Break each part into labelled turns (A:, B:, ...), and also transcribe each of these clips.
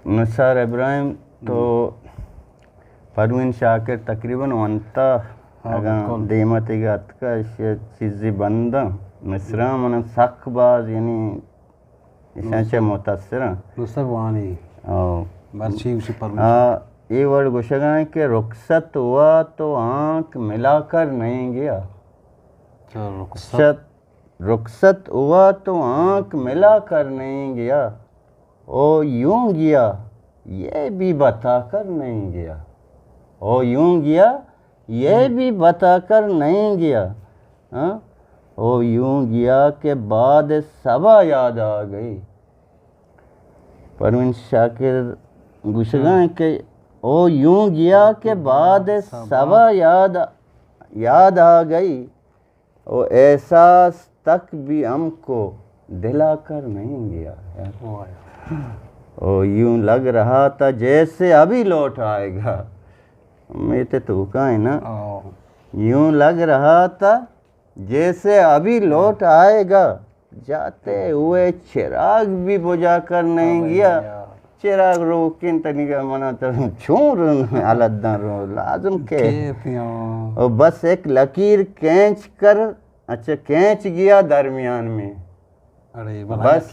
A: निसार इब्राहिम तो परवीन शाकिर तकरीबन वंता अगर देमती गत का चीज़ी बंदा मिस्रा मन सखबाज यानी इशांचे मुतासिर
B: नुसर वानी बर्ची उसी परवीन
A: ये वर्ड गुशगा है कि रुखसत हुआ तो आँख मिलाकर नहीं गया। रुखसत हुआ तो आँख मिलाकर नहीं गया, ओ यूं गया ये भी बताकर नहीं गया, ओ यूं गया ये भी बताकर नहीं गया। हाँ, ओ यूं गया के बाद सबा याद आ गई। परवीन शाकिर गुशगा है कि ओ यूं गया के बाद सबा याद आ गई, ओ एहसास तक भी हमको दिलाकर नहीं गया। ओ यूं लग रहा था जैसे अभी लौट आएगा। मैं तो का है ना, यूं लग रहा था जैसे अभी लौट आएगा, जाते हुए चिराग भी बुझा कर नहीं गया। चिराग रोकिन तनिका मना तो छोर अलद्दा रो लाजम के और बस एक लकीर खींच कर खींच गया दरमियान में।
B: अरे
A: बस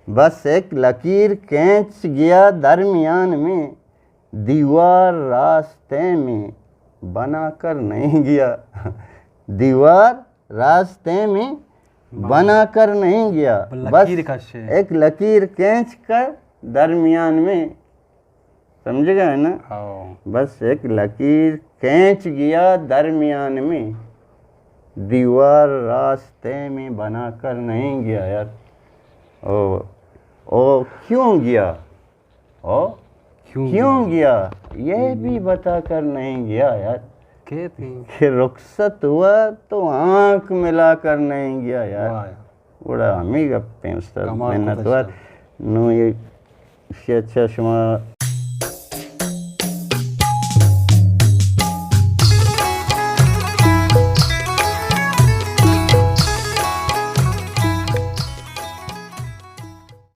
A: बस एक लकीर खींच गया दरमियान में, दीवार रास्ते में बनाकर नहीं गया। दीवार रास्ते में बनाकर नहीं गया, बस एक लकीर खींच कर दरमियान में। समझ गए ना? बस एक लकीर खींच गया दरमियान में, दीवार रास्ते में बनाकर नहीं गया। यार ओ क्यों गया, ओ क्यों गया ये भी बताकर नहीं गया। यार कि रुखसत हुआ तो आँख मिलाकर नहीं गया। यार बड़ा हम ही गप्पे उस्ताद मेहनत नो ये अच्छा शुमा